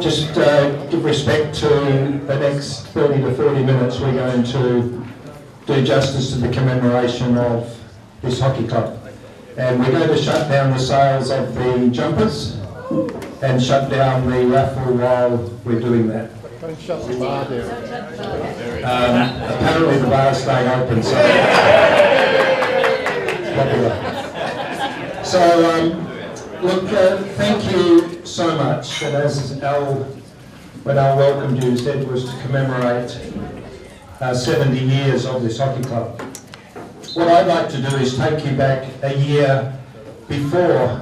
Just give respect to the next 30 to 40 minutes. We're going to do justice to the commemoration of this hockey club. And we're going to shut down the sales of the jumpers and shut down the raffle while we're doing that. Don't shut the bar down. Apparently the bar's staying open, so it's popular. So, look, thank you so much. And as Al, when I welcomed you, said was to commemorate 70 years of this hockey club. What I'd like to do is take you back a year before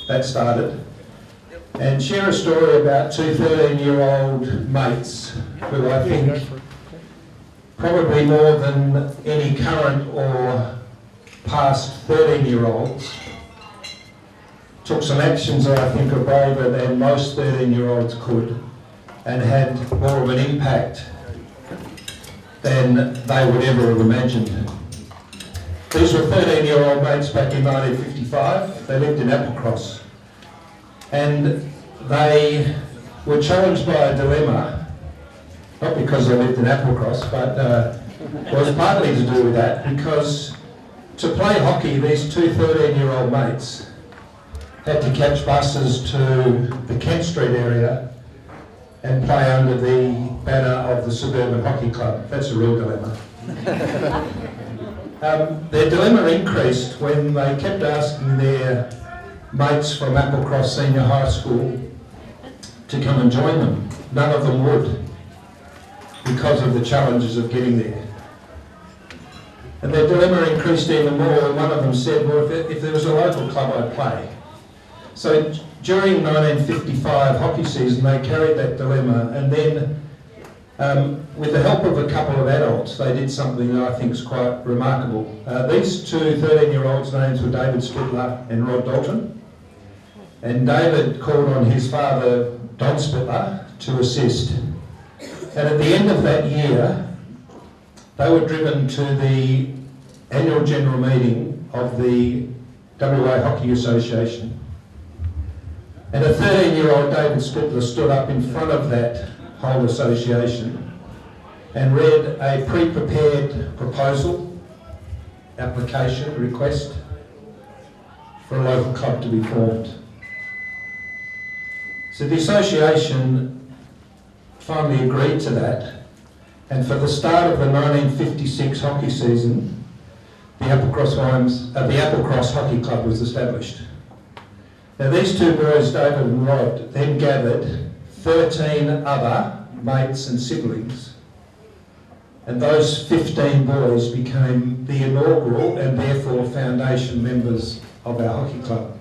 that started and share a story about two 13-year-old mates who I think probably more than any current or past 13-year-olds took some actions that I think are braver than most 13-year-olds could and had more of an impact than they would ever have imagined. These were 13-year-old mates back in 1955. They lived in Applecross. And they were challenged by a dilemma, not because they lived in Applecross, but it was partly to do with that, because to play hockey, these two 13-year-old mates had to catch buses to the Kent Street area and play under the banner of the Suburban Hockey Club. That's a real dilemma. Their dilemma increased when they kept asking their mates from Applecross Senior High School to come and join them. None of them would, because of the challenges of getting there. And their dilemma increased even more, and one of them said, well, if there was a local club, I'd play. So during 1955 hockey season, they carried that dilemma, and then with the help of a couple of adults, they did something that I think is quite remarkable. These two 13-year-olds' names were David Spittler and Rod Dalton. And David called on his father, Don Spittler, to assist. And at the end of that year, they were driven to the annual general meeting of the WA Hockey Association. And a 13-year-old David Spittler stood up in front of that whole association and read a pre-prepared proposal, application, request for a local club to be formed. So the association finally agreed to that, and for the start of the 1956 hockey season, the Applecross Hockey Club was established. Now these two boys, David and Rod, then gathered 13 other mates and siblings, and those 15 boys became the inaugural and therefore foundation members of our hockey club.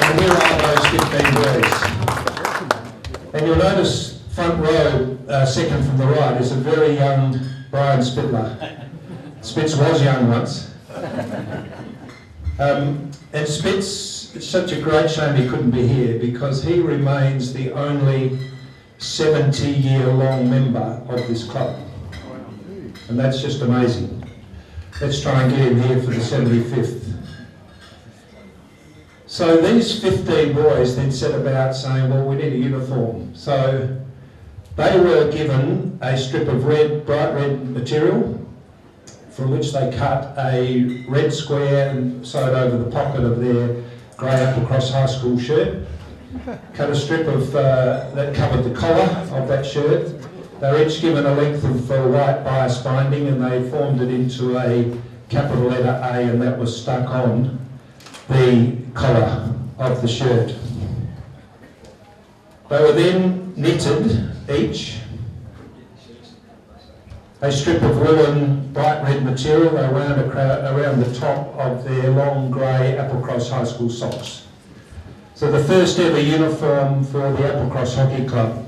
And here are those 15 boys. And you'll notice front row, second from the right, is a very young Brian Spittler. Spitz was young once. And Spitz, it's such a great shame he couldn't be here, because he remains the only 70-year-long member of this club. And that's just amazing. Let's try and get him here for the 75th. So these 15 boys then set about saying, well, we need a uniform. So they were given a strip of bright red material, from which they cut a red square and sewed over the pocket of their grey Applecross High School shirt. Cut a strip of that covered the collar of that shirt. They were each given a length of white bias binding, and they formed it into a capital letter A, and that was stuck on the collar of the shirt. They were then knitted each a strip of woolen bright red material around the top of their long grey Applecross High School socks. So the first ever uniform for the Applecross Hockey Club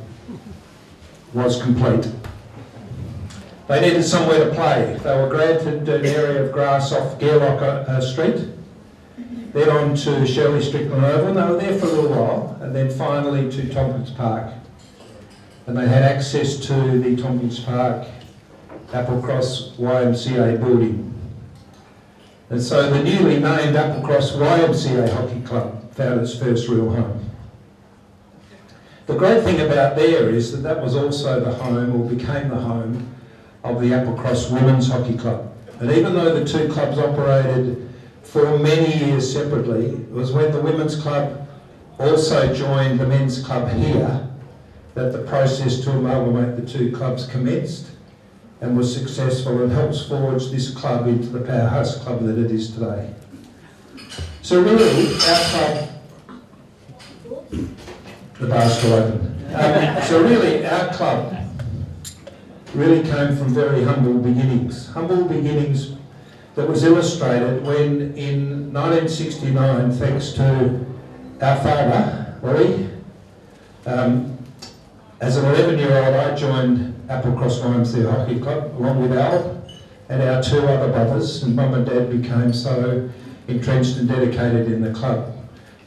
was complete. They needed somewhere to play. They were granted an area of grass off Gairlock Street, then on to Shirley Strickland Oval, and they were there for a little while, and then finally to Tompkins Park. And they had access to the Tompkins Park Applecross YMCA building. And so the newly named Applecross YMCA Hockey Club found its first real home. The great thing about there is that that was also the home, or became the home, of the Applecross Women's Hockey Club. And even though the two clubs operated for many years separately, it was when the Women's Club also joined the Men's Club here that the process to amalgamate the two clubs commenced and was successful, and helps forge this club into the powerhouse club that it is today. So really, our club, the bar's still open. So really, our club really came from very humble beginnings. Humble beginnings that was illustrated when in 1969, thanks to our father, Laurie, as an 11-year-old I joined Applecross YMCA Hockey Club along with Al and our two other brothers, and Mum and Dad became so entrenched and dedicated in the club.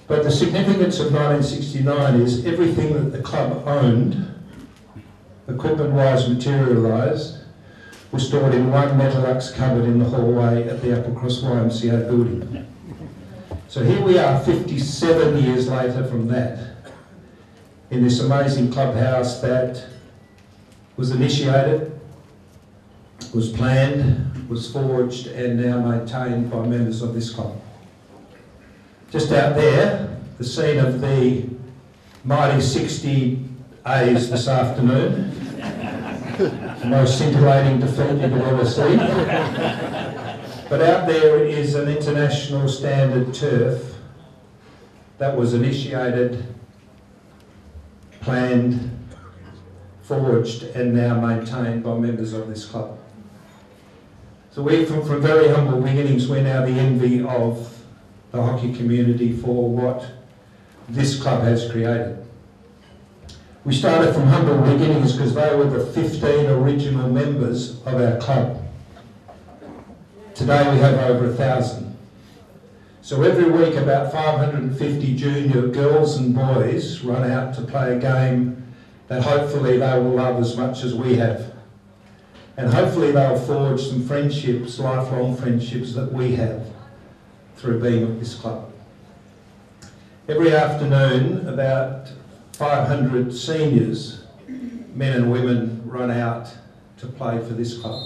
But the significance of 1969 is everything that the club owned, equipment-wise, materialised, was stored in one Metalux cupboard in the hallway at the Applecross YMCA building. So here we are 57 years later from that, in this amazing clubhouse that was initiated, was planned, was forged, and now maintained by members of this club. Just out there, the scene of the mighty 60 A's this afternoon, the most scintillating defeat you could ever see. But out there is an international standard turf that was initiated, planned, forged, and now maintained by members of this club. So we, from very humble beginnings, we're now the envy of the hockey community for what this club has created. We started from humble beginnings because they were the 15 original members of our club. Today we have over 1,000. So every week about 550 junior girls and boys run out to play a game that hopefully they will love as much as we have. And hopefully they'll forge some friendships, lifelong friendships that we have through being at this club. Every afternoon about 500 seniors, men and women, run out to play for this club.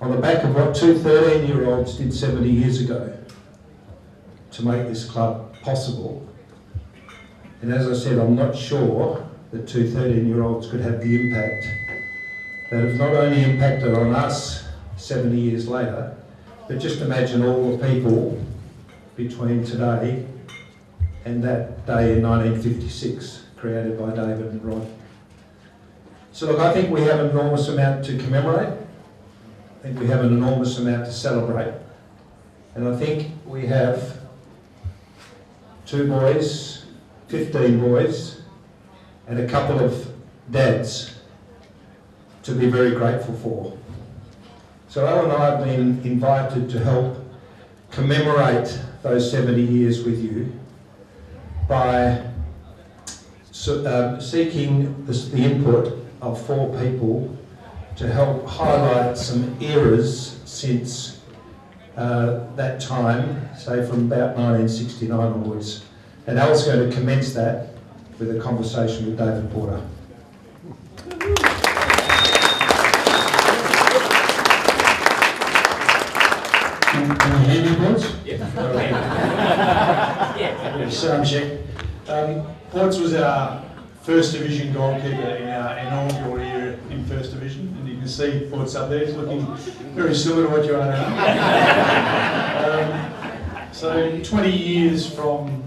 On the back of what two 13-year-olds did 70 years ago to make this club possible. And as I said, I'm not sure that two 13-year-olds could have the impact that have not only impacted on us 70 years later, but just imagine all the people between today and that day in 1956, created by David and Rod. So look, I think we have an enormous amount to commemorate. I think we have an enormous amount to celebrate. And I think we have 2 boys, 15 boys, and a couple of dads to be very grateful for. So Al and I have been invited to help commemorate those 70 years with you by seeking the input of 4 people to help highlight some eras since that time, say from about 1969 onwards. And Al's going to commence that with a conversation with David Porter. Can you hear me, boys? Yeah. Sound check. Ports was our first division goalkeeper in our inaugural year in first division, and you can see Ports up there. He's looking very similar to what you are now. So 20 years from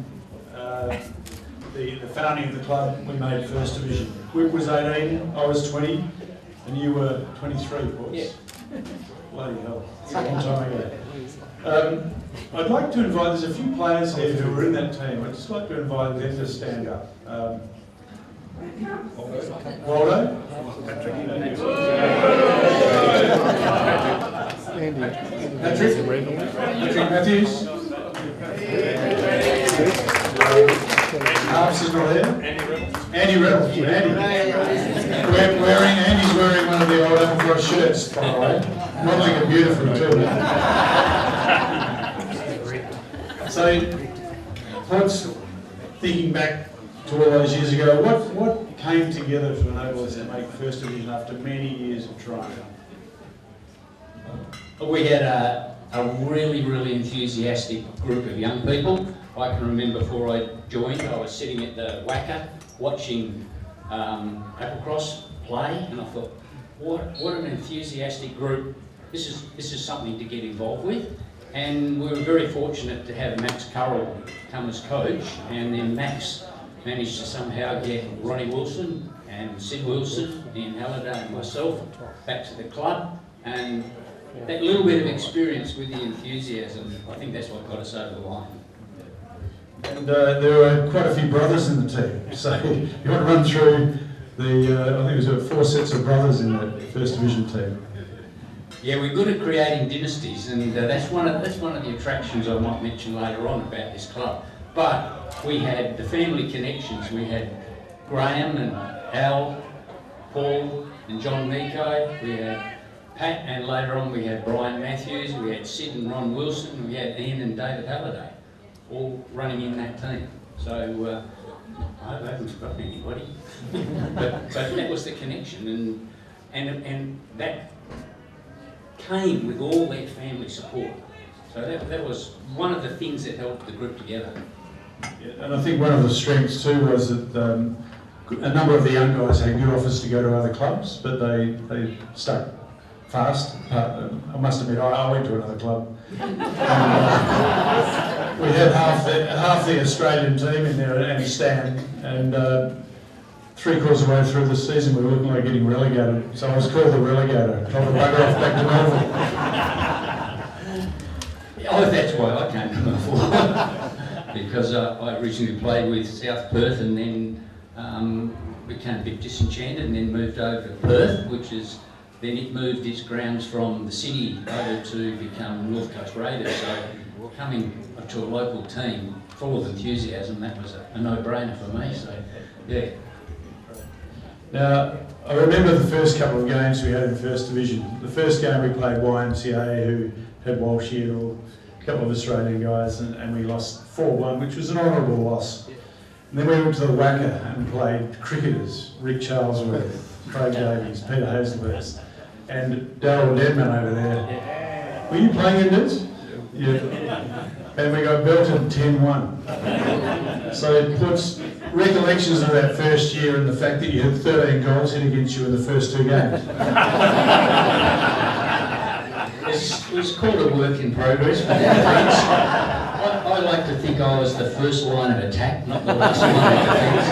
the founding of the club, we made first division. Whip was 18, I was 20, and you were 23, Ports. Yeah. Bloody hell, it's a long time ago. I'd like to invite, there's a few players here who were in that team. I'd just like to invite them to stand up. Waldo? Patrick Matthews? Harps is not there. Andy Reynolds. Andy's wearing one of the old Anniversary shirts, by the way. Modelling it beautifully too. So, what's thinking back to all those years ago, what came together to enable us to make First Division after many years of trying? We had a really enthusiastic group of young people. I can remember before I joined, I was sitting at the Wacker watching Applecross play, and I thought, what an enthusiastic group. This is something to get involved with. And we were very fortunate to have Max Currell come as coach, and then Max managed to somehow get Ronnie Wilson and Sid Wilson, Ian Halliday and myself back to the club. And that little bit of experience with the enthusiasm, I think that's what got us over the line. And there were quite a few brothers in the team. So you want to run through the, I think it was 4 sets of brothers in that First Division team. Yeah, we're good at creating dynasties, and that's one of the attractions I might mention later on about this club. But we had the family connections. We had Graham and Al, Paul and John Nico. We had Pat, and later on we had Brian Matthews. We had Sid and Ron Wilson. We had Ian and David Halliday, all running in that team. So I haven't forgotten anybody. but that was the connection, and that came with all their family support. So that was one of the things that held the group together. Yeah, and I think one of the strengths too was that a number of the young guys had good offers to go to other clubs, but they stuck fast. I must admit, I went to another club. And, we had half the Australian team in there and Stan, and 3/4 of the way through the season we were looking like getting relegated, so I was called the relegator, told to bugger off back to Melbourne. Oh, that's why I came to Melbourne. Because I originally played with South Perth and then became a bit disenchanted and then moved over to Perth, then it moved its grounds from the city over to become North Coast Raiders. So coming to a local team full of enthusiasm, that was a no-brainer for me. So yeah. Now, I remember the first couple of games we had in First Division. The first game we played YMCA, who had Walsh here, a couple of Australian guys, and we lost 4-1, which was an honourable loss. And then we went to the Wacker and played cricketers, Rick Charlesworth, Craig Davies, Peter Hazelhurst, and Darryl Deadman over there. Were you playing in this? Yeah. And we got belted 10-1. So it puts recollections of that first year and the fact that you had 13 goals hit against you in the first 2 games. It was called a work in progress. I like to think I was the first line of attack, not the last line of defence.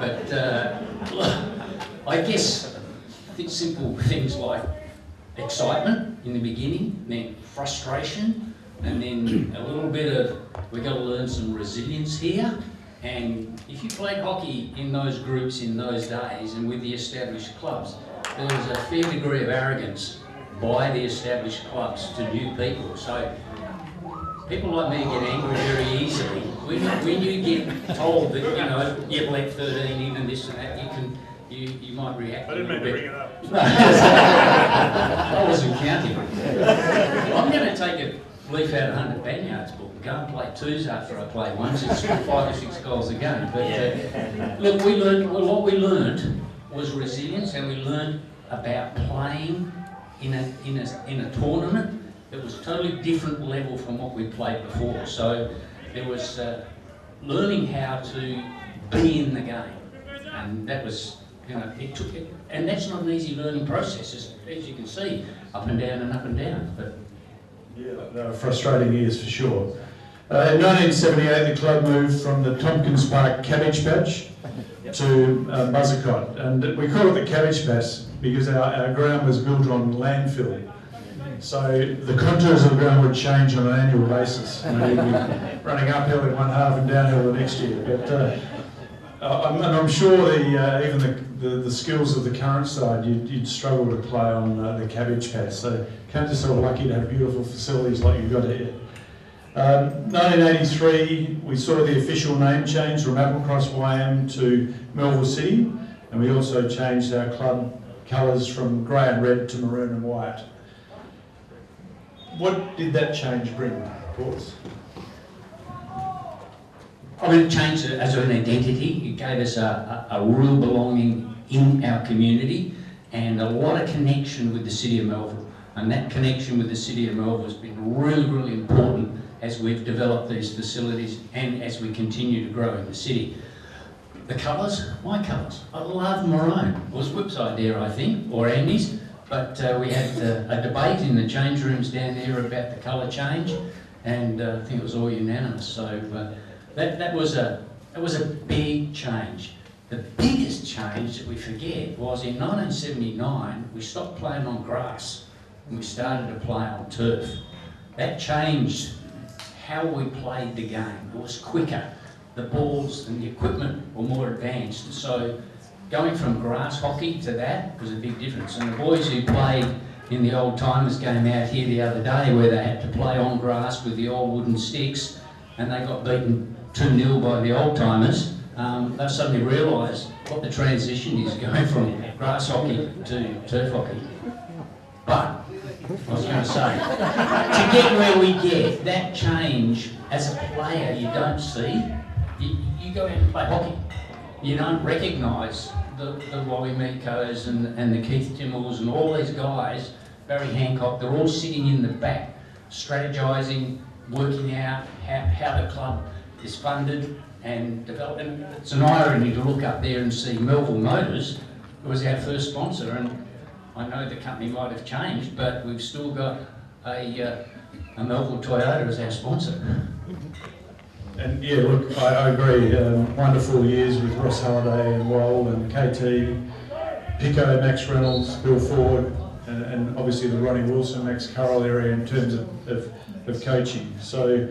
But I guess simple things like excitement in the beginning, then frustration, and then a little bit of, we've got to learn some resilience here. And if you played hockey in those groups in those days and with the established clubs, there was a fair degree of arrogance by the established clubs to new people. So people like me get angry very easily. When you get told that, you let 13 in and this and that, you might react. I didn't mean to bring it up. I wasn't counting. I'm going to take a leaf out of 100 Banyard's book and go and play 2s after I play 1s. It's 5 or 6 goals a game. But look, what we learned was resilience, and we learned about playing in a tournament that was a totally different level from what we played before. So there was learning how to be in the game, and that was, it took it, and that's not an easy learning process, as you can see, up and down and up and down. But yeah, they were frustrating years for sure. In 1978, the club moved from the Tompkins Park Cabbage Patch to Buzzercott, and we call it the Cabbage Patch because our ground was built on landfill. So the contours of the ground would change on an annual basis. You know, you'd be running uphill in one half and downhill the next year. But I'm sure even the skills of the current side, you'd struggle to play on the cabbage patch. So count yourself lucky to have beautiful facilities like you've got here. 1983, we saw the official name change from Applecross YM to Melville City, and we also changed our club colours from grey and red to maroon and white. What did that change bring, Courts? I mean, it changed it as an identity. It gave us a real belonging in our community and a lot of connection with the City of Melville. And that connection with the City of Melville has been really, really important as we've developed these facilities and as we continue to grow in the city. The colours, my colours, I love maroon. It was Whip's idea, I think, or Andy's, but we had a debate in the change rooms down there about the colour change, and I think it was all unanimous. So that was a big change. The biggest change that we forget was in 1979 we stopped playing on grass and we started to play on turf. That changed how we played the game. It was quicker. The balls and the equipment were more advanced. So going from grass hockey to that was a big difference. And the boys who played in the old timers game out here the other day where they had to play on grass with the old wooden sticks and they got beaten 2-0 by the old timers, they suddenly realised what the transition is going from grass hockey to turf hockey. But I was going to say, to get where we get, that change as a player you don't see. You go out and play hockey, you don't recognise the Wally Mikos and the Keith Timmels and all these guys, Barry Hancock, they're all sitting in the back, strategising, working out how the club is funded and developed. And it's an irony to look up there and see Melville Motors was our first sponsor, and I know the company might have changed, but we've still got a Melville Toyota as our sponsor. And yeah, look, I agree. Wonderful years with Ross Halliday and Wold and KT, Pico, Max Reynolds, Bill Ford, and obviously the Ronnie Wilson, Max Carroll area in terms of coaching. So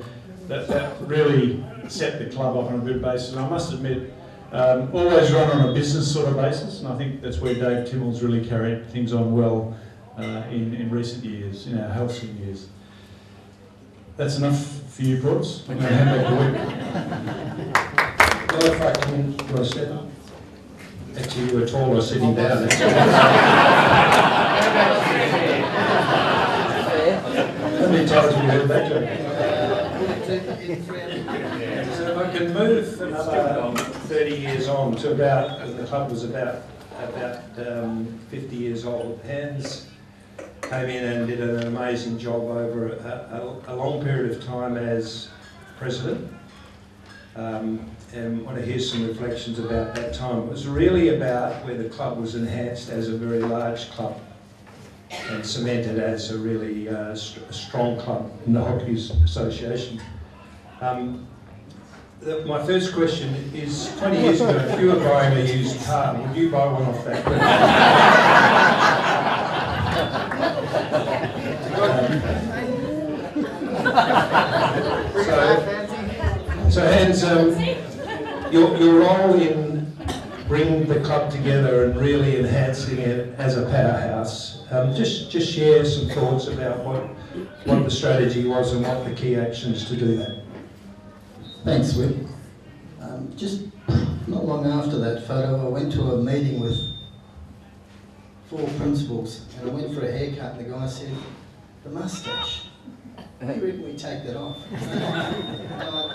that really set the club up on a good basis. And I must admit, always run on a business sort of basis, and I think that's where Dave Timmels really carried things on well in recent years, in our halcyon years. That's enough for you, Ports. I'm going to hand back to Wick. Well, if I can, do I sit up? Actually, you were taller sitting down. How many times have you heard that joke? So if I can move another 30 years on to about, the club was about 50 years old, Hans came in and did an amazing job over a long period of time as president. And I want to hear some reflections about that time. It was really about where the club was enhanced as a very large club and cemented as a really strong club in the Hockey Association. My first question is, 20 years ago, if you were buying a used car, would you buy one off that? So Hans, your role in bringing the club together and really enhancing it as a powerhouse, just share some thoughts about what the strategy was and what the key actions to do that. Thanks, Wick. Just not long after that photo, I went to a meeting with 4 principals, and I went for a haircut, and the guy said, "The moustache, how do you reckon we take that off?" And I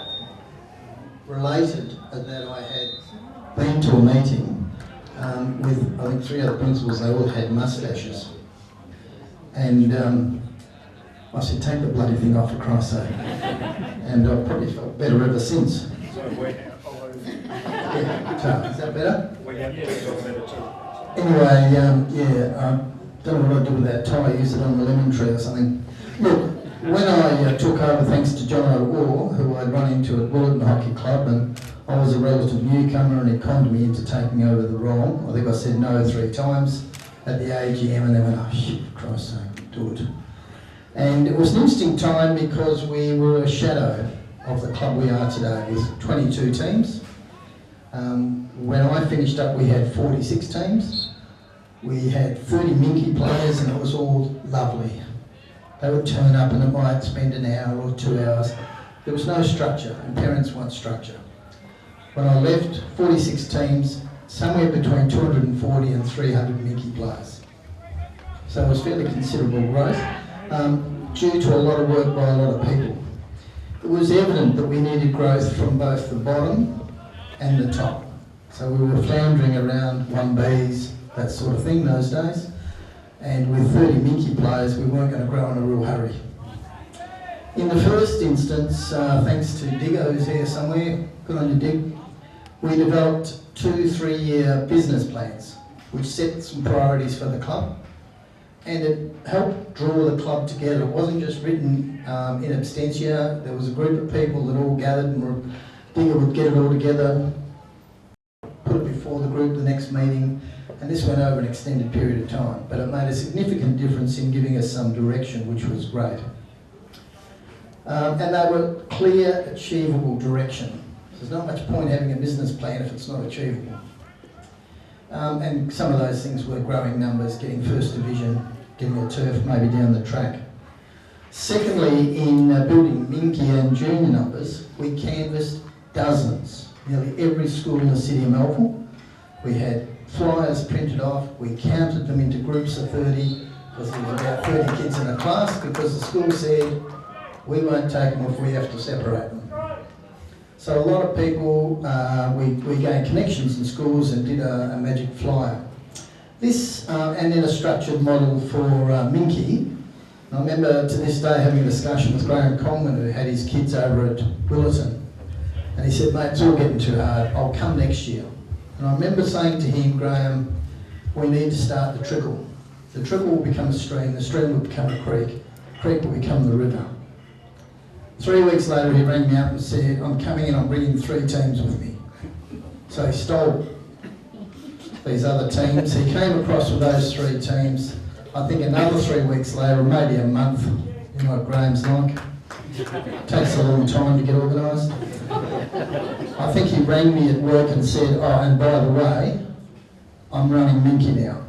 related that I had been to a meeting with, I think, 3 other principals. They all had moustaches. And I said, "Take the bloody thing off, for Christ's sake." And I've probably felt better ever since. Yeah. So, is that better? Anyway, I don't know what I did with that tie. I used it on the lemon tree or something. Look, when I took over, thanks to John O'War, who I'd run into at Bulletin Hockey Club, and I was a relative newcomer, and he conned me into taking over the role. I think I said no 3 times at the AGM, and they went, "Oh, shit, for Christ's sake, do it." And it was an interesting time because we were a shadow of the club we are today with 22 teams. When I finished up, we had 46 teams. We had 30 Minky players, and it was all lovely. They would turn up and they might spend an hour or 2 hours. There was no structure, and parents want structure. When I left, 46 teams, somewhere between 240 and 300 Minky players. So it was fairly considerable growth, due to a lot of work by a lot of people. It was evident that we needed growth from both the bottom and the top. So we were floundering around 1Bs, that sort of thing those days. And with 30 Minky players, we weren't going to grow in a real hurry. In the first instance, thanks to Diggo, who's here somewhere, good on you Dig, we developed 2 3-year business plans, which set some priorities for the club. And it helped draw the club together. It wasn't just written in absentia. There was a group of people that all gathered, and Diggo would get it all together, put it before the group the next meeting, and this went over an extended period of time. But it made a significant difference in giving us some direction, which was great. And they were clear, achievable direction. There's not much point having a business plan if it's not achievable. And some of those things were growing numbers, getting first division, getting a turf maybe down the track. Secondly, in building Minky and junior numbers, we canvassed dozens, nearly every school in the city of Melville. We had flyers printed off, we counted them into groups of 30, because there was about 30 kids in a class, because the school said, we won't take them if we have to separate them. So a lot of people, we gained connections in schools and did a magic flyer. This, and then a structured model for Minky. I remember to this day having a discussion with Graham Coleman, who had his kids over at Willerton. And he said, mate, it's all getting too hard, I'll come next year. And I remember saying to him, Graham, we need to start the trickle. The trickle will become a stream, the stream will become a creek, the creek will become the river. 3 weeks later he rang me up and said, I'm coming and I'm bringing 3 teams with me. So he stole these other teams. He came across with those 3 teams. I think another 3 weeks later, maybe a month, you know what Graham's like. It takes a long time to get organised. I think he rang me at work and said, oh, and by the way, I'm running Minky now.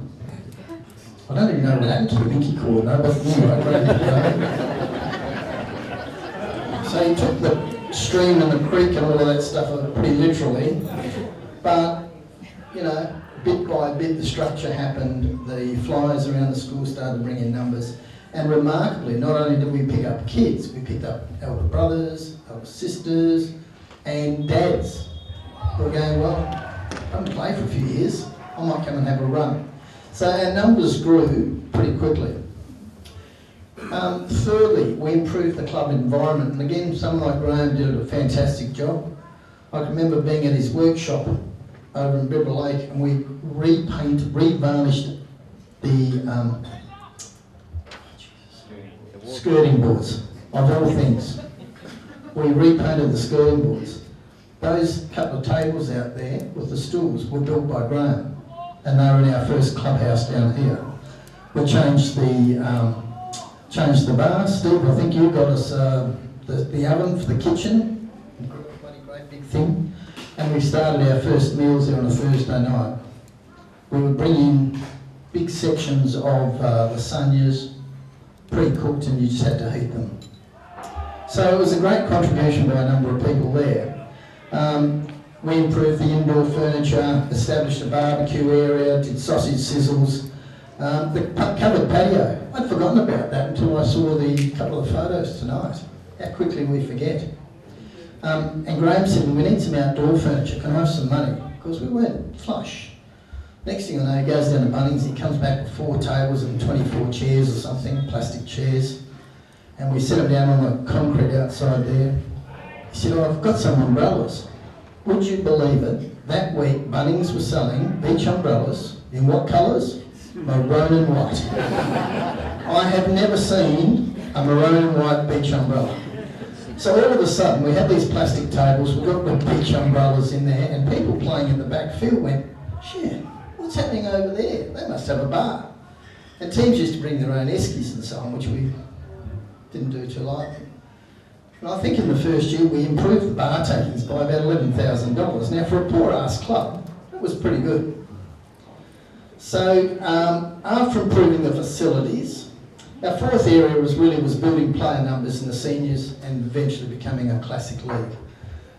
I don't even know what happened to the Minky coordinator, but anyway, Graham. So he took the stream and the creek and all of that stuff pretty literally, but, you know, bit by bit the structure happened, the flyers around the school started bringing numbers, and remarkably, not only did we pick up kids, we picked up elder brothers, elder sisters, and dads who were going, well, I haven't played for a few years, I might come and have a run. So our numbers grew pretty quickly. Thirdly, we improved the club environment, and again, someone like Graham did a fantastic job. I can remember being at his workshop over in Bibra Lake, and we revarnished the skirting boards, of all things. We repainted the skirting boards. Those couple of tables out there with the stools were built by Graham, and they were in our first clubhouse down here. We changed the bar. Steve, I think you got us the oven for the kitchen, bloody great big thing, and we started our first meals there on a Thursday night. We would bring in big sections of lasagnas, pre-cooked, and you just had to heat them. So it was a great contribution by a number of people there. We improved the indoor furniture, established a barbecue area, did sausage sizzles. The covered patio, I'd forgotten about that until I saw the couple of photos tonight. How quickly we forget. And Graham said, we need some outdoor furniture, can I have some money? Because we weren't flush. Next thing I know, he goes down to Bunnings, he comes back with 4 tables and 24 chairs or something, plastic chairs. And we set them down on the concrete outside there. He said, oh, I've got some umbrellas. Would you believe it? That week, Bunnings was selling beach umbrellas in what colours? Maroon and white. I have never seen a maroon and white beach umbrella. So all of a sudden, we had these plastic tables, we've got the beach umbrellas in there, and people playing in the back field went, shit, what's happening over there? They must have a bar. And teams used to bring their own eskies and so on, which we didn't do too lightly. And I think in the first year we improved the bar takings by about $11,000. Now for a poor ass club, that was pretty good. So after improving the facilities, our fourth area was building player numbers in the seniors and eventually becoming a classic league.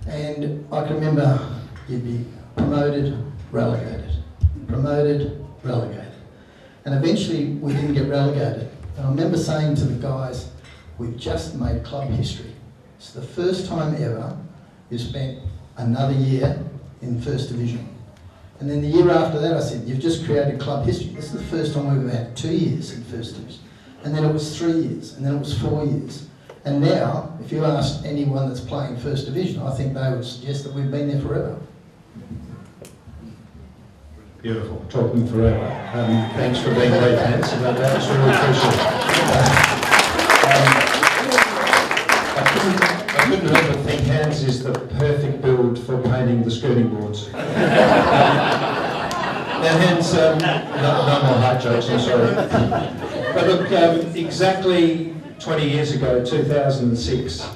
And I can remember you'd be promoted, relegated, promoted, relegated. And eventually we didn't get relegated. And I remember saying to the guys, we've just made club history. It's the first time ever you spent another year in First Division. And then the year after that I said, you've just created club history. This is the first time we've ever had 2 years in First Division. And then it was 3 years, and then it was 4 years. And now, if you ask anyone that's playing First Division, I think they would suggest that we've been there forever. Beautiful, talking forever. Thanks for being great fans about that. It's really appreciated. I couldn't help but think Hans is the perfect build for painting the skirting boards. Now Hans, no more heart jokes, I'm sorry. But look, exactly 20 years ago, 2006,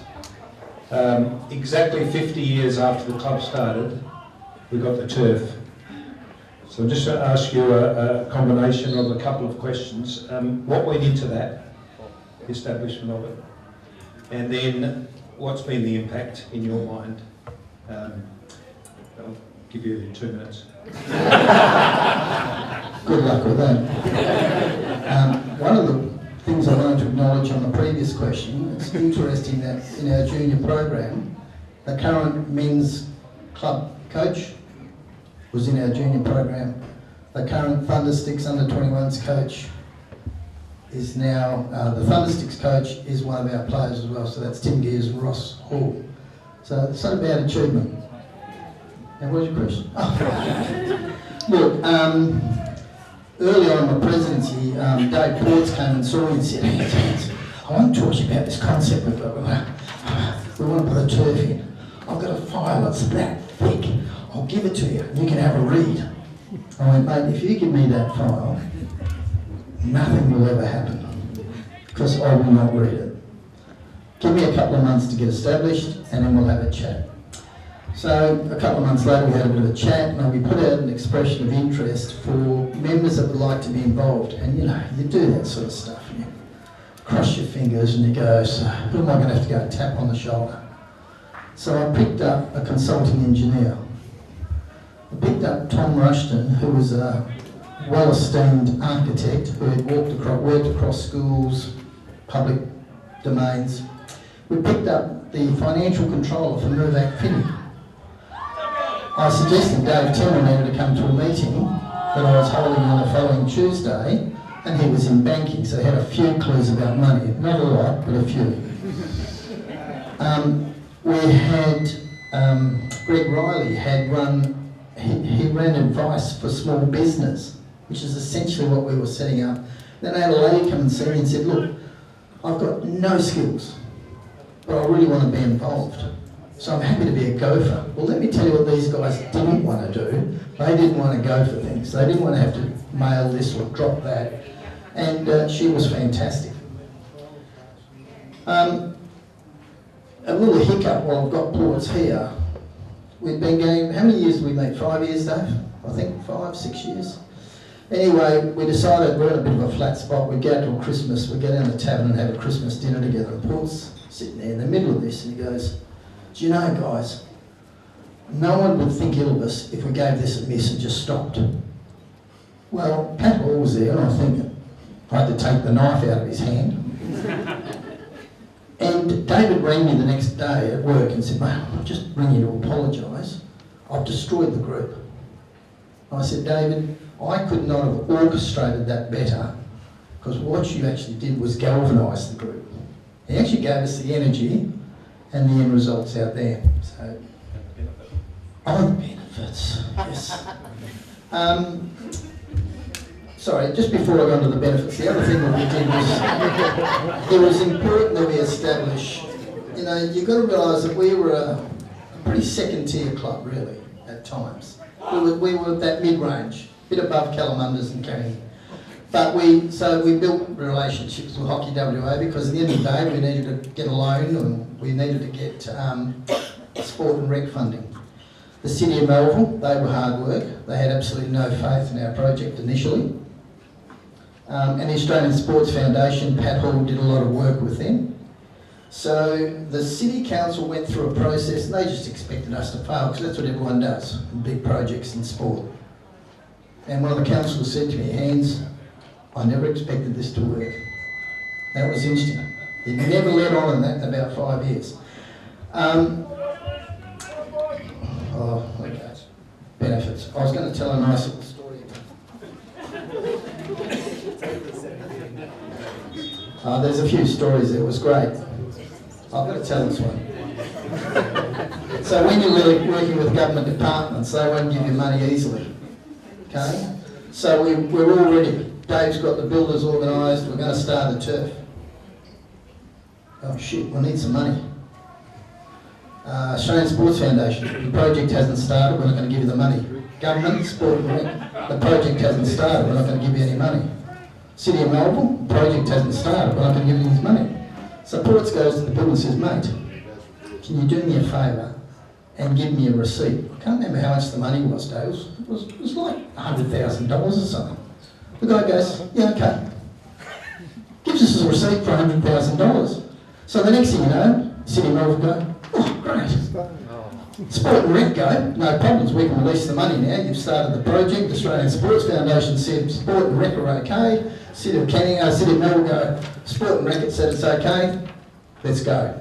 exactly 50 years after the club started, we got the turf. So I'm just going to ask you a combination of a couple of questions. What went into that, the establishment of it? And then what's been the impact in your mind? I'll give you 2 minutes. Good luck with that. One of the things I wanted to acknowledge on the previous question, it's interesting that in our junior program, the current men's club coach was in our junior program. The current Thundersticks under-21s coach is now, the Thundersticks coach is one of our players as well, so that's Tim Gears and Ross Hall. So it's not a bad achievement. And what was your question? Oh. Look, early on in my presidency, Dave Ports came and saw me and said, hey, I want to talk to you about this concept we've got. We want to put a turf in. I've got a file that's that thick. I'll give it to you, and you can have a read. I went, mate, if you give me that file, nothing will ever happen, because I will not read it. Give me a couple of months to get established, and then we'll have a chat. So a couple of months later we had a bit of a chat, and we put out an expression of interest for members that would like to be involved. And you know, you do that sort of stuff. You cross your fingers and you go, so who am I going to have to go and tap on the shoulder? So I picked up a consulting engineer. I picked up Tom Rushton, who was a well-esteemed architect who had worked across schools, public domains. We picked up the financial controller for Mervac Finney. I suggested Dave Timmer needed to come to a meeting that I was holding on the following Tuesday, and he was in banking, so he had a few clues about money. Not a lot, but a few. We had Greg Riley had he ran advice for small business, which is essentially what we were setting up. Then I had a lady come and see me and said, look, I've got no skills, but I really want to be involved. So I'm happy to be a gopher. Well, let me tell you what these guys didn't want to do. They didn't want to go for things. They didn't want to have to mail this or drop that. And she was fantastic. A little hiccup while I've got Ports here. We've been going, how many years did we meet? 5 years, Dave? I think 5, 6 years. Anyway, we decided we're in a bit of a flat spot. We'd go to Christmas, we'd go down the tavern and have a Christmas dinner together. And Port's sitting there in the middle of this and he goes, do you know, guys, no one would think ill of us if we gave this a miss and just stopped. Well, Pat Hall was there, and I think I had to take the knife out of his hand. And David rang me the next day at work and said, mate, I'm just ringing you to apologise. I've destroyed the group. I said, David, I could not have orchestrated that better, because what you actually did was galvanise the group. He actually gave us the energy and the end results out there. So, oh, the benefits, yes. Sorry, just before I go on to the benefits, the other thing that we did was, it was important that we establish, you know, you've got to realise that we were a pretty second-tier club, really, at times. We were that mid-range, a bit above Calamunders and Canning. But we built relationships with Hockey WA because at the end of the day we needed to get a loan and we needed to get sport and rec funding. The City of Melville, they were hard work. They had absolutely no faith in our project initially. And the Australian Sports Foundation, Pat Hall, did a lot of work with them. So the City Council went through a process and they just expected us to fail because that's what everyone does, big projects in sport. And one of the councillors said to me, Hans, I never expected this to work. That was interesting. He never let on in that in about 5 years. Okay. Benefits. I was going to tell a nice little story. There's a few stories. It was great. I've got to tell this one. So when you're really working with government departments, they won't give you money easily. Okay? So we're all ready. Dave's got the builders organised. We're going to start the turf. Oh shit, we need some money. Australian Sports Foundation, the project hasn't started, we're not going to give you the money. Government, sport and rec, the project hasn't started, we're not going to give you any money. City of Melbourne, the project hasn't started, we're not going to give you any money. So Ports goes to the builder and says, mate, can you do me a favour and give me a receipt? I can't remember how much the money was, Dave. It was like $100,000 or something. The guy goes, yeah, okay. Gives us a receipt for $100,000. So the next thing you know, City of Melbourne go, oh, great. Sport and rec go, no problems, we can release the money now. You've started the project, the Australian Sports Foundation said sport and rec are okay. City of Melbourne go, sport and rec said it's okay, let's go.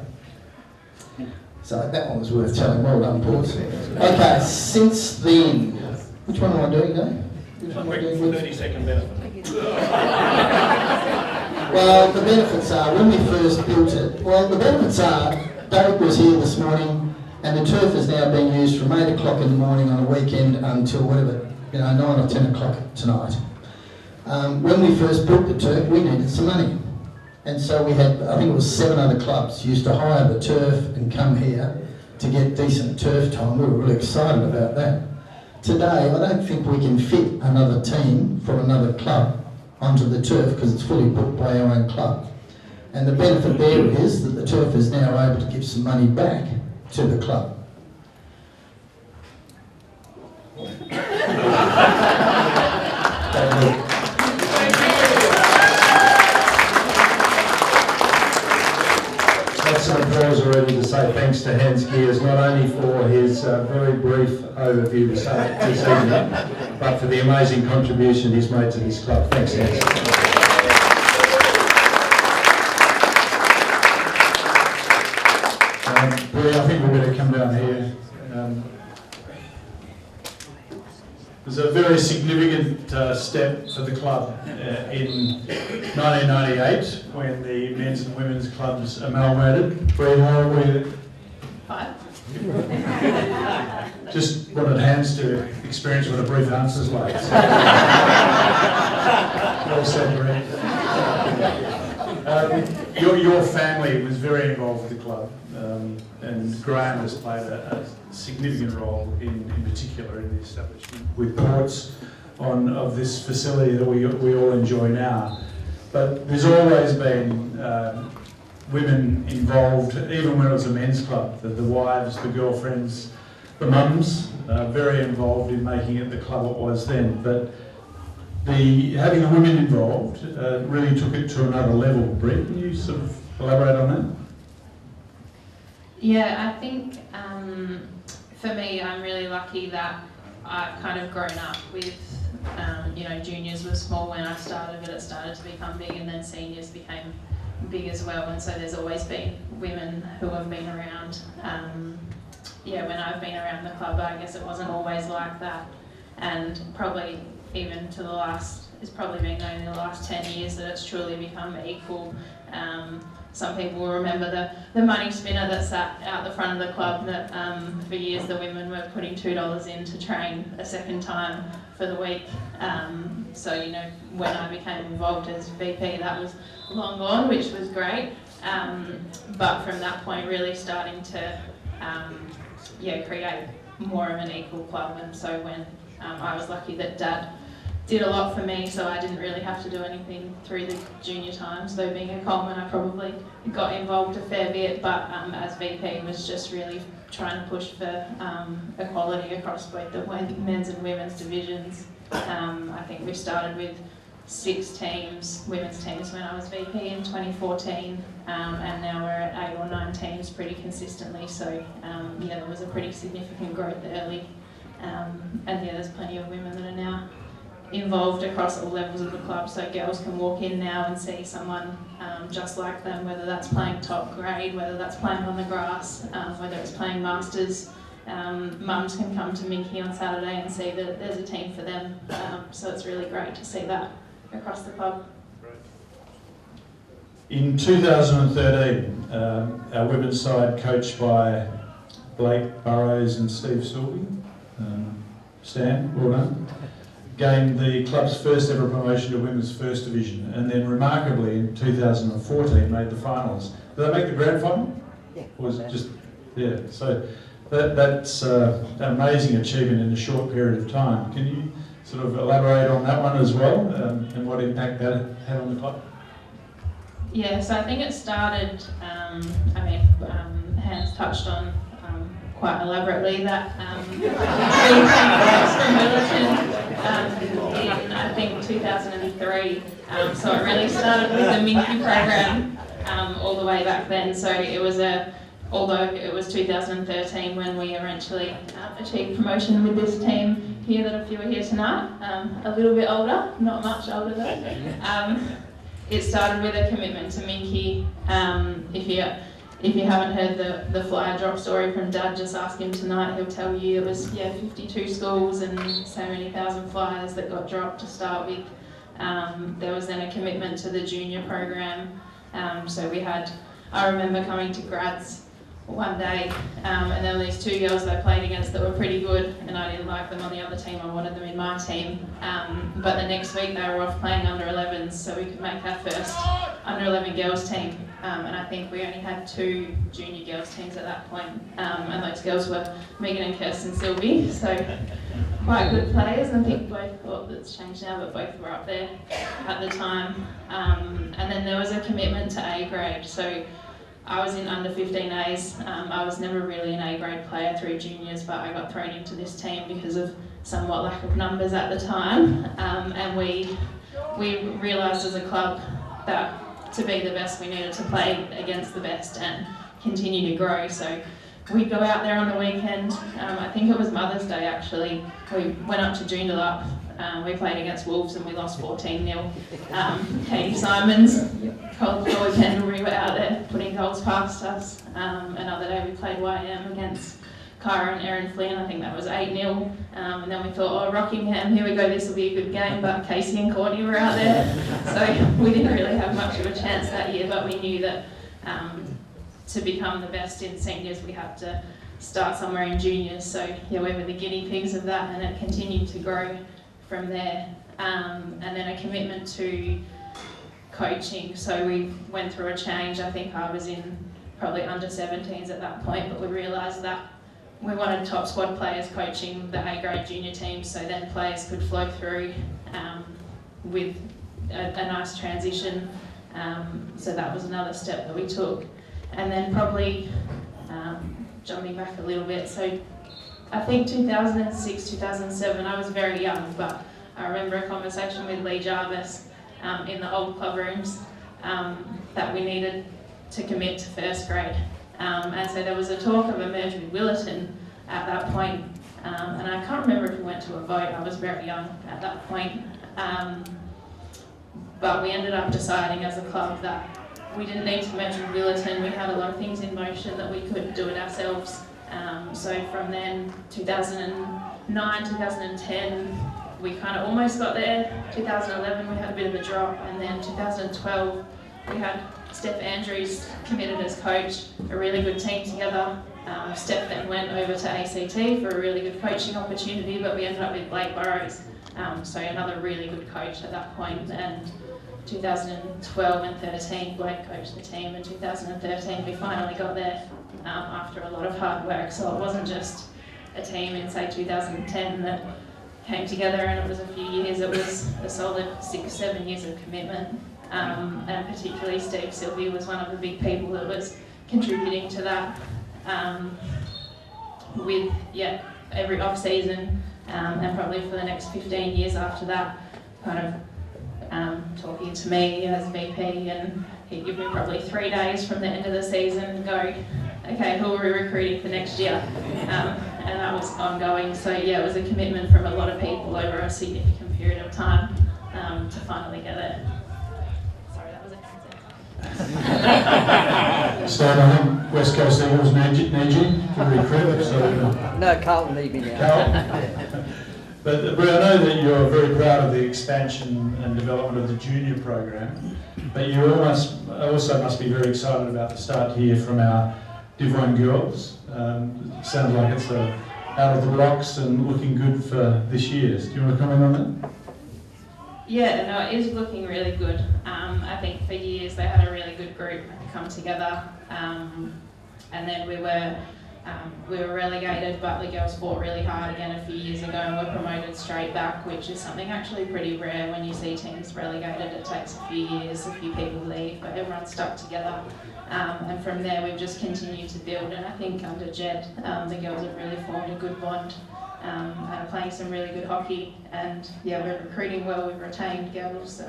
So that one was worth telling, well done, Ports. Okay, since then, which one am I doing, Dave? Which one am I doing with? 30-second benefit. Well, the benefits are, when we first built it, the benefits are, Dave was here this morning, and the turf is now being used from 8 o'clock in the morning on a weekend until whatever, 9 or 10 o'clock tonight. When we first built the turf, we needed some money. And so we had, I think it was 7 other clubs used to hire the turf and come here to get decent turf time. We were really excited about that. Today, I don't think we can fit another team from another club onto the turf because it's fully booked by our own club. And the benefit there is that the turf is now able to give some money back to the club. That's some applause already to say thanks to Hans Gears, not only for his very brief overview this evening, but for the amazing contribution he's made to this club. Thanks, Hans. I think we better come down here. There's a very significant step for the club in 1998 when the men's and women's clubs amalgamated. Bree, how old were you? 5. Just wanted Hans to experience what a brief answer's like. So. Well said, Bree. Your family was very involved with the club. And Graham has played a significant role in particular in the establishment with Ports of this facility that we all enjoy now. But there's always been women involved, even when it was a men's club, the wives, the girlfriends, the mums, very involved in making it the club it was then. But having the women involved really took it to another level. Brett, can you sort of elaborate on that? Yeah, I think for me, I'm really lucky that I've kind of grown up with, juniors were small when I started, but it started to become big, and then seniors became big as well. And so there's always been women who have been around. When I've been around the club, I guess it wasn't always like that. And probably even to the last, it's probably been known in the last 10 years that it's truly become equal. Some people will remember the money spinner that sat out the front of the club that for years the women were putting $2 in to train a second time for the week. When I became involved as VP, that was long gone, which was great. But from that point, really starting to create more of an equal club. And so when I was lucky that Dad did a lot for me, so I didn't really have to do anything through the junior times. Though being a Coleman, I probably got involved a fair bit, but as VP was just really trying to push for equality across both the men's and women's divisions. I think we started with 6 teams, women's teams, when I was VP in 2014, and now we're at 8 or 9 teams pretty consistently. So yeah, there was a pretty significant growth early, and yeah, there's plenty of women that are now involved across all levels of the club, so girls can walk in now and see someone just like them, whether that's playing top grade, whether that's playing on the grass, whether it's playing masters. Mums can come to Minky on Saturday and see that there's a team for them, so it's really great to see that across the club. In 2013, our women's side, coached by Blake Burrows and Steve Silby, Stan, well done, gained the club's first ever promotion to women's first division, and then remarkably in 2014 made the finals. Did they make the grand final? Yeah. Or was it just, yeah, so that's an amazing achievement in a short period of time. Can you sort of elaborate on that one as well, and what impact that had on the club? Yeah, so I think it started, Hans touched on quite elaborately that we came from Millerton in, I think, 2003. So it really started with the Minky program all the way back then. So it was although it was 2013 when we eventually achieved promotion with this team here that a few are here tonight, a little bit older, not much older though. It started with a commitment to Minky. If you haven't heard the flyer drop story from Dad, just ask him tonight. He'll tell you it was 52 schools and so many thousand flyers that got dropped to start with. There was then a commitment to the junior program. So we had, I remember coming to grads one day, and there were these 2 girls I played against that were pretty good, and I didn't like them on the other team. I wanted them in my team. But the next week they were off playing under 11s, so we could make our first under 11 girls team. And I think we only had 2 junior girls teams at that point, and those girls were Megan and Kirsten Silby, so quite good players. I think both, well, it's changed now, but both were up there at the time. And then there was a commitment to A grade. So I was in under 15As. I was never really an A grade player through juniors, but I got thrown into this team because of somewhat lack of numbers at the time. And we realised as a club that to be the best we needed to play against the best and continue to grow. So we'd go out there on the weekend. I think it was Mother's Day actually. We went up to Joondalup. We played against Wolves and we lost 14-0. Katie Simons, Chloe Pendlebury were out there putting goals past us. Another day we played YM against Kyra and Erin Flynn. I think that was 8-0. And then we thought, oh, Rockingham, here we go, this will be a good game. But Casey and Courtney were out there. So we didn't really have much of a chance that year, but we knew that to become the best in seniors, we had to start somewhere in juniors. So yeah, we were the guinea pigs of that, and it continued to grow from there. And then a commitment to coaching. So we went through a change. I think I was in probably under 17s at that point, but we realised that we wanted top squad players coaching the A-grade junior teams, so then players could flow through with a nice transition. So that was another step that we took. And then probably jumping back a little bit, so I think 2006, 2007, I was very young, but I remember a conversation with Lee Jarvis in the old club rooms that we needed to commit to first grade. And so there was a talk of a merge with Willerton at that point, and I can't remember if we went to a vote. I was very young at that point. But we ended up deciding as a club that we didn't need to merge with Willerton. We had a lot of things in motion that we could do it ourselves. So from then, 2009, 2010, we kind of almost got there. 2011, we had a bit of a drop, and then 2012, we had Steph Andrews committed as coach, a really good team together. Steph then went over to ACT for a really good coaching opportunity, but we ended up with Blake Burrows, so another really good coach at that point. And 2012 and 13, Blake coached the team. In 2013, we finally got there after a lot of hard work. So it wasn't just a team in, say, 2010 that came together, and it was a few years. It was a solid 6-7 years of commitment, and particularly Steve Sylvie was one of the big people that was contributing to that, with every off season, and probably for the next 15 years after that, kind of talking to me as VP, and he'd give me probably 3 days from the end of the season and go, okay, who are we recruiting for next year? And that was ongoing. So yeah, it was a commitment from a lot of people over a significant period of time to finally get it. Sorry, that was a So I think West Coast Eagles need you to recruit. So, No, Carlton need me now. Carl. But Brie, I know that you're very proud of the expansion and development of the junior program, but you also must be very excited about the start here from our Div 1 girls. Sounds like it's out of the blocks and looking good for this year. Do you want to comment on that? Yeah, no, it is looking really good. I think for years they had a really good group come together, and then we were relegated, but the girls fought really hard again a few years ago and were promoted straight back, which is something actually pretty rare when you see teams relegated. It takes a few years, a few people leave, but everyone stuck together. And from there we've just continued to build, and I think under Jed, the girls have really formed a good bond, and are playing some really good hockey, and yeah, we're recruiting well, we've retained girls,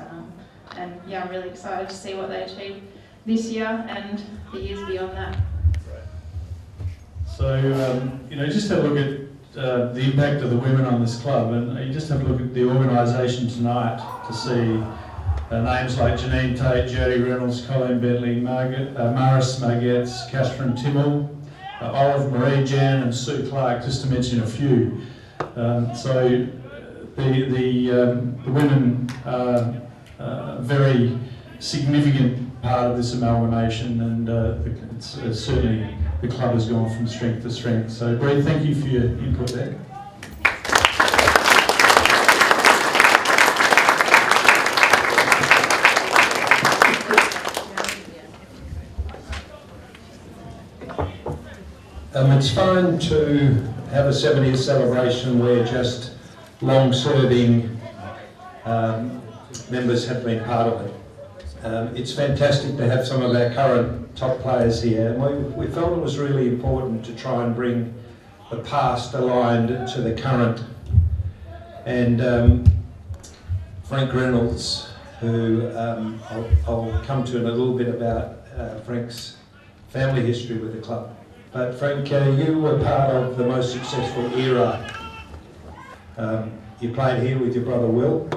and yeah, I'm really excited to see what they achieve this year and the years beyond that. So, just have a look at the impact of the women on this club, and you just have a look at the organisation tonight to see names like Janine Tate, Jodie Reynolds, Colleen Bentley, Maris Margetts, Catherine Timmel, Olive Marie Jan and Sue Clark, just to mention a few. So the women are a very significant part of this amalgamation, and it's certainly the club has gone from strength to strength. So Bree, thank you for your input there. It's fine to have a 70th celebration where just long-serving members have been part of it. It's fantastic to have some of our current top players here, and we felt it was really important to try and bring the past aligned to the current. And Frank Reynolds, who I'll come to in a little bit about Frank's family history with the club. But Frank, you were part of the most successful era. You played here with your brother Will.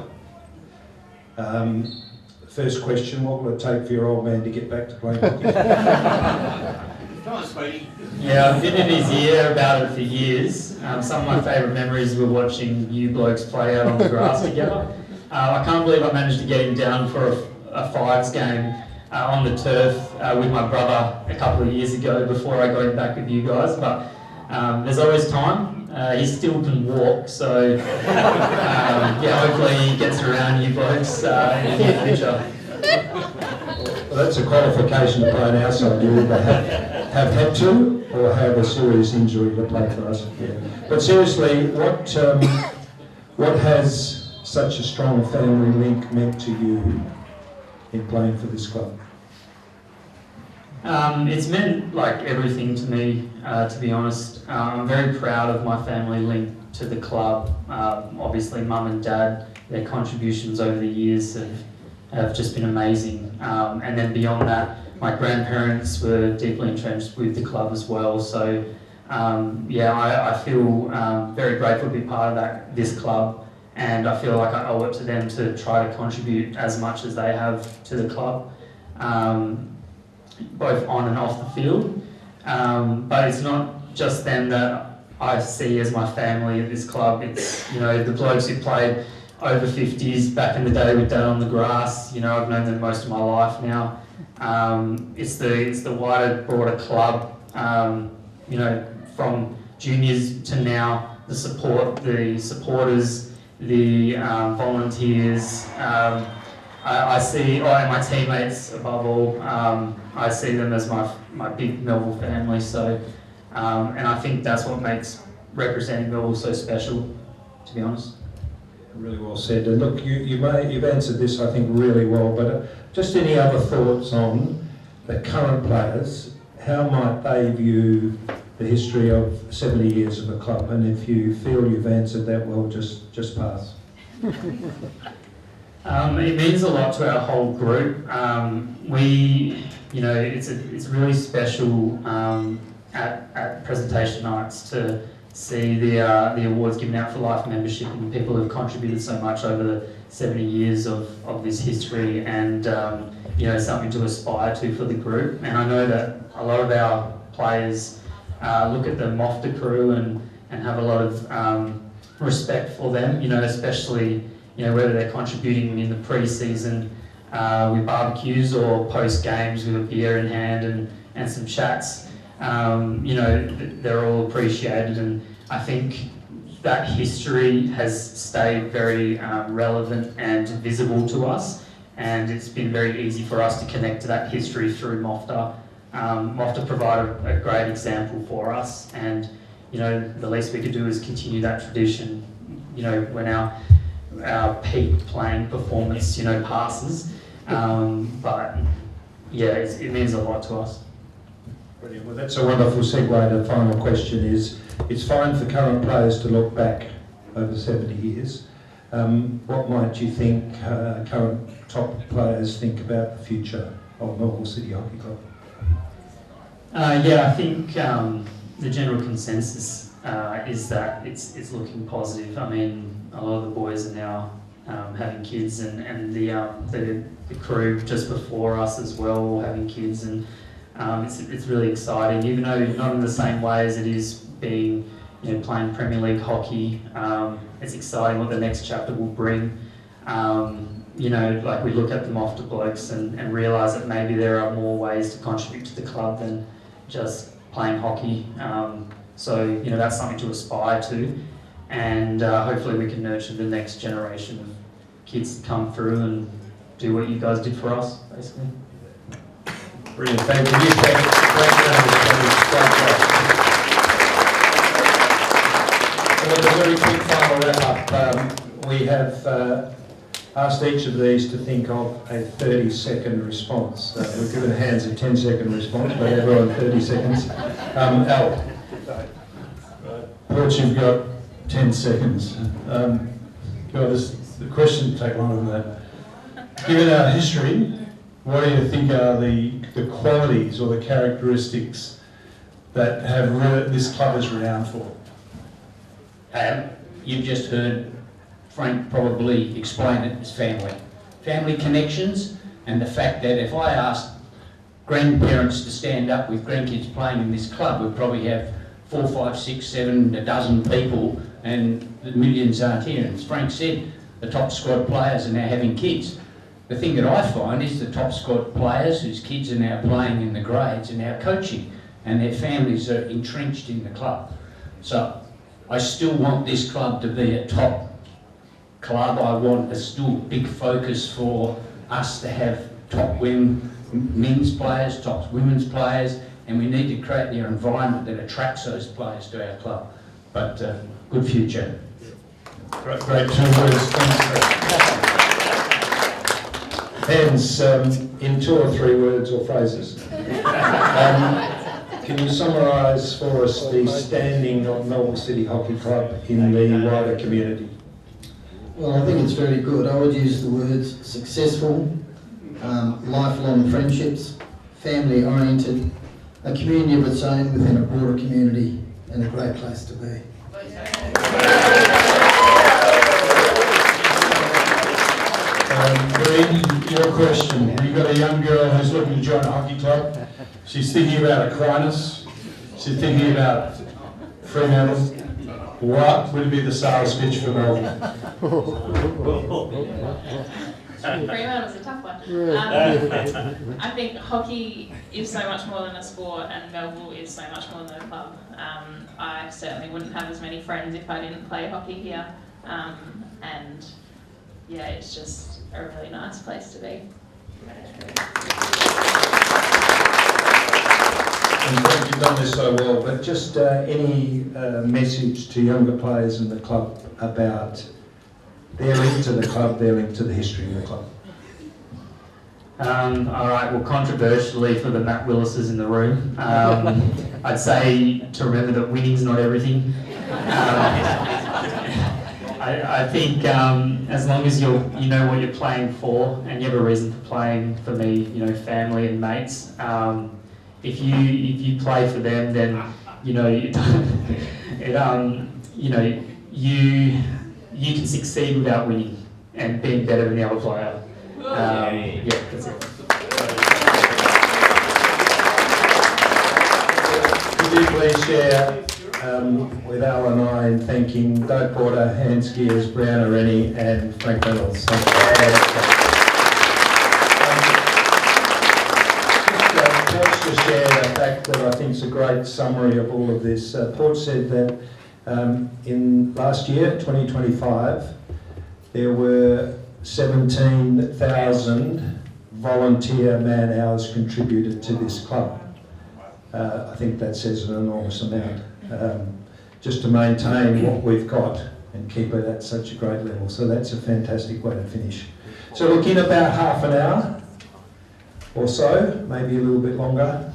First question, what will it take for your old man to get back to playing hockey? Come on, Speedy. Yeah, I've been in his ear about it for years. Some of my favourite memories were watching you blokes play out on the grass together. I can't believe I managed to get him down for a fives game on the turf with my brother a couple of years ago before I got him back with you guys, but there's always time. He still can walk, so hopefully he gets around you blokes in the future. Well, that's a qualification to play an outside. You either have had to or have a serious injury to play for us. Yeah. But seriously, what has such a strong family link meant to you in playing for this club? It's meant like everything to me, to be honest. I'm very proud of my family link to the club. Obviously, mum and dad, their contributions over the years have just been amazing. And then beyond that, my grandparents were deeply entrenched with the club as well. So I feel very grateful to be part of this club, and I feel like I owe it to them to try to contribute as much as they have to the club. Both on and off the field, but it's not just them that I see as my family at this club. It's the blokes who played over 50s back in the day with Dad on the grass. I've known them most of my life now. It's the wider, broader club. From juniors to now, the supporters, the volunteers. I see, and my teammates above all, I see them as my big Melville family. So, and I think that's what makes representing Melville so special, to be honest. Really well said. And look, you've answered this, I think, really well, but just any other thoughts on the current players? How might they view the history of 70 years of the club? And if you feel you've answered that well, just pass. It means a lot to our whole group. It's really special at presentation nights to see the awards given out for life membership, and people have contributed so much over the 70 years of this history, and something to aspire to for the group. And I know that a lot of our players look at the Mofta crew and have a lot of respect for them, especially whether they're contributing in the pre-season with barbecues or post-games with a beer in hand and some chats. They're all appreciated, and I think that history has stayed very relevant and visible to us, and it's been very easy for us to connect to that history through Mofta. Mofta provide a great example for us, and the least we could do is continue that tradition when our peak playing performance passes, but yeah, it means a lot to us. Brilliant. Well, that's a wonderful segue. The final question is, it's fine for current players to look back over 70 years. What might you think current top players think about the future of Melbourne City Hockey Club? I think the general consensus is that it's looking positive. I mean, a lot of the boys are now having kids, and the crew just before us as well having kids, and it's really exciting. Even though not in the same way as it is being playing Premier League hockey, it's exciting what the next chapter will bring. Like we look at the Mofta blokes and realise that maybe there are more ways to contribute to the club than just playing hockey. So that's something to aspire to, and hopefully we can nurture the next generation of kids to come through and do what you guys did for us, basically. Brilliant, thank you. Well, a very quick final wrap-up. We have asked each of these to think of a 30-second response. We've given hands a 10-second response, but everyone 30 seconds. Al. Perch, you've got 10 seconds. The question will take longer than that. Given our history, what do you think are the qualities or the characteristics that have this club is renowned for? You've just heard Frank probably explain it as family. Family connections, and the fact that if I asked grandparents to stand up with grandkids playing in this club, we'd probably have 4, 5, 6, 7, a dozen people, and the millions aren't here. And as Frank said, the top squad players are now having kids. The thing that I find is the top squad players whose kids are now playing in the grades are now coaching, and their families are entrenched in the club. So I still want this club to be a top club. I want a still big focus for us to have top men's players, top women's players, and we need to create the environment that attracts those players to our club. But good future. Great 2 words. Hands in 2 or 3 words or phrases. Can you summarise for us the standing of Melbourne City Hockey Club in the wider community? Well, I think it's very good. I would use the words successful, lifelong friendships, family-oriented, a community of its own within a broader community, and a great place to be. Green, your question. You've got a young girl who's looking to join a hockey club. She's thinking about Aquinas. She's thinking about Fremantle. What would be the sales pitch for Melbourne? Fremantle's a tough one. I think hockey is so much more than a sport, and Melville is so much more than a club. I certainly wouldn't have as many friends if I didn't play hockey here, and yeah, it's just a really nice place to be. And Frank, you've done this so well, but just any message to younger players in the club about their link to the club, their link to the history of the club. All right, well, controversially for the Matt Willises in the room, I'd say to remember that winning's not everything. I think as long as you know what you're playing for and you have a reason for playing, for me, family and mates, if you play for them, then you can succeed without winning and being better than the other player. Yeah, that's it. Could you please share with Al and I in thanking Doug Porter, Hand Skiers, Brianna Rennie and Frank Reynolds. Just to share a fact that I think is a great summary of all of this. Port said that in last year, 2025, there were 17,000 volunteer man hours contributed to this club. I think that says an enormous amount. Just to maintain what we've got and keep it at such a great level. So that's a fantastic way to finish. So look, in about half an hour or so, maybe a little bit longer,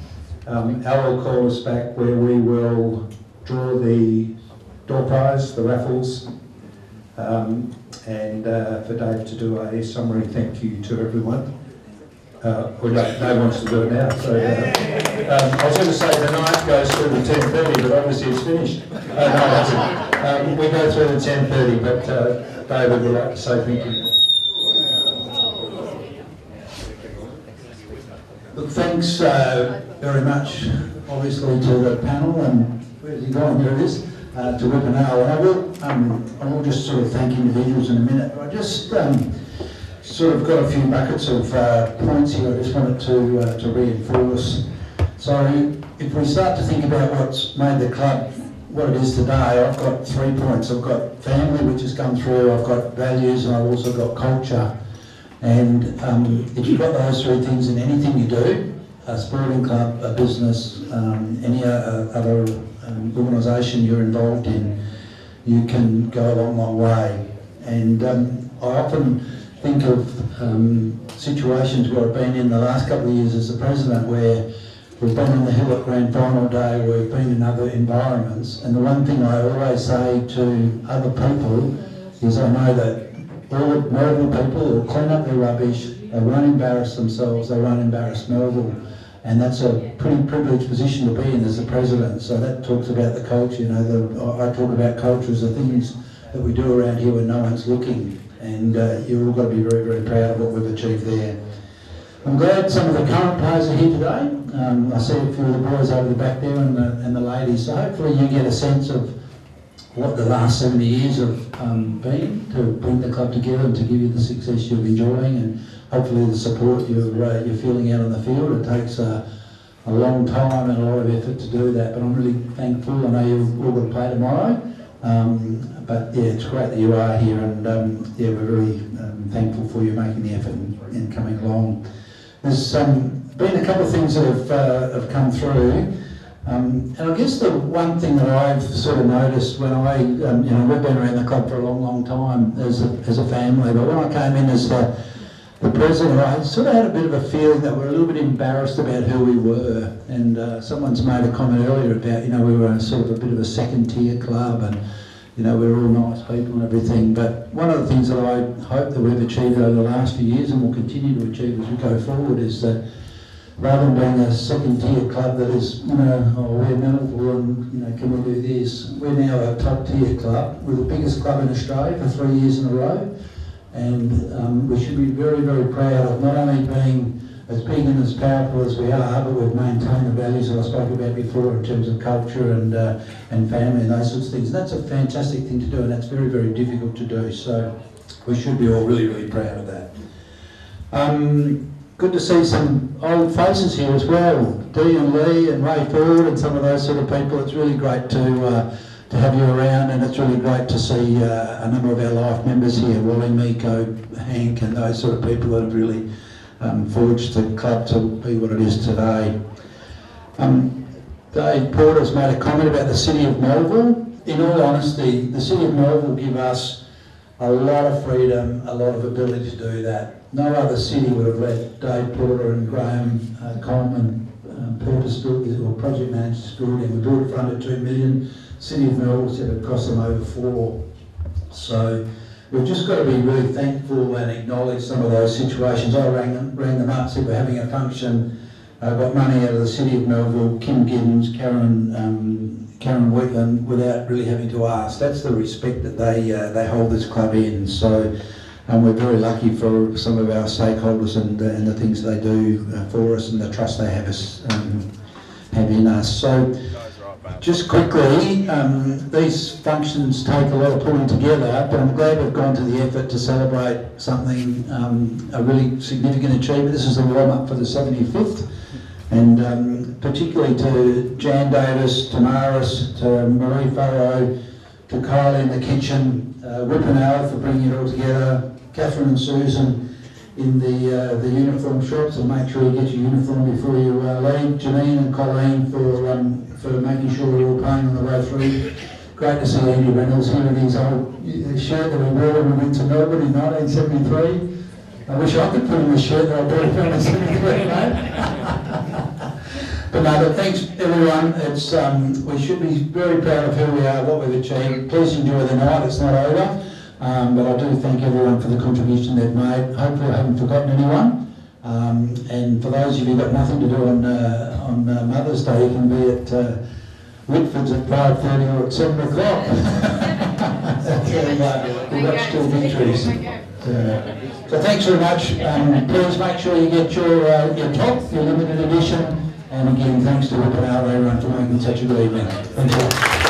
Al will call us back where we will draw the door prize, the raffles, and for Dave to do a summary thank you to everyone. Well, Dave wants to do it now. So, I was going to say the night goes through to 10:30, but obviously it's finished. No, that's it. We go through to 10:30, but David would like to say thank you. Look, thanks very much, obviously, to the panel, and where's he gone? Here it is, to Whip and Al. And I will just sort of thank individuals in a minute, but I just sort of got a few buckets of points here I just wanted to reinforce. So if we start to think about what's made the club what it is today, I've got 3 points. I've got family, which has come through, I've got values, and I've also got culture. And if you've got those 3 things in anything you do, a sporting club, a business, any other organisation you're involved in, you can go a long, long way. And I often think of situations where I've been in the last couple of years as the president, where we've been on the hill at grand final day, we've been in other environments, and the one thing I always say to other people is I know that all Melville people will clean up their rubbish, they won't embarrass themselves, they won't embarrass Melville, and that's a pretty privileged position to be in as the president. So that talks about the culture, I talk about culture as the things that we do around here when no one's looking. And you've all got to be very, very proud of what we've achieved there. I'm glad some of the current players are here today. I see a few of the boys over the back there and the ladies. So hopefully you get a sense of what the last 70 years have been to bring the club together and to give you the success you're enjoying, and hopefully the support you're feeling out on the field. It takes a long time and a lot of effort to do that, but I'm really thankful. I know you've all got to play tomorrow. But yeah, it's great that you are here, and yeah, we're really thankful for you making the effort and coming along. There's been a couple of things that have come through, and I guess the one thing that I've sort of noticed when we've been around the club for a long, long time as a family, but when I came in as the president, I sort of had a bit of a feeling that we're a little bit embarrassed about who we were. And someone's made a comment earlier about, we were sort of a bit of a second tier club, and we were all nice people and everything. But one of the things that I hope that we've achieved over the last few years and will continue to achieve as we go forward is that rather than being a second tier club that is, we're Melville and, can we do this? We're now a top tier club. We're the biggest club in Australia for 3 years in a row. And we should be very, very proud of not only being as big and as powerful as we are, but we've maintained the values that I spoke about before in terms of culture and family and those sorts of things. And that's a fantastic thing to do, and that's very, very difficult to do. So we should be all really, really proud of that. Good to see some old faces here as well. Dee and Lee and Ray Ford and some of those sort of people. It's really great to have you around, and it's really great to see a number of our life members here, Wally, Miko, Hank, and those sort of people that have really forged the club to be what it is today. Dave Porter's made a comment about the City of Melville. In all honesty, the City of Melville give us a lot of freedom, a lot of ability to do that. No other city would have let Dave Porter and Graham Coleman purpose-built this, or project managed this building. We built it for under 2 million. City of Melbourne said it cost them over 4. So we've just got to be really thankful and acknowledge some of those situations. I rang them up, said we're having a function, got money out of the City of Melville, Kim Giddens, Karen Wheatland, without really having to ask. That's the respect that they hold this club in. So we're very lucky for some of our stakeholders and the things they do for us and the trust they have in us. So just quickly, these functions take a lot of pulling together, but I'm glad we've gone to the effort to celebrate something, a really significant achievement. This is the warm-up for the 75th, and particularly to Jan Davis, to Maris, to Marie Farrow, to Kylie in the kitchen, Whip and Al for bringing it all together, Catherine and Susan in the uniform shops, and make sure you get your uniform before you leave, Janine and Colleen for making sure we're all paying on the way through. Great to see Andy Reynolds here in his old shirt that we wore when we went to Melbourne in 1973. I wish I could put on the shirt that I bought in 1973, mate. But no, but thanks everyone. It's we should be very proud of who we are, what we've achieved. Please enjoy the night, it's not over. But I do thank everyone for the contribution they've made. Hopefully I haven't forgotten anyone. And for those of you who've got nothing to do on Mother's Day, you can be at Whitford's at 5:30 or at 7 o'clock. We've got still victories. So thanks very much. Please make sure you get your top, your limited edition. And again, thanks to Whip and Al, everyone, for making such a good evening. Thanks a lot.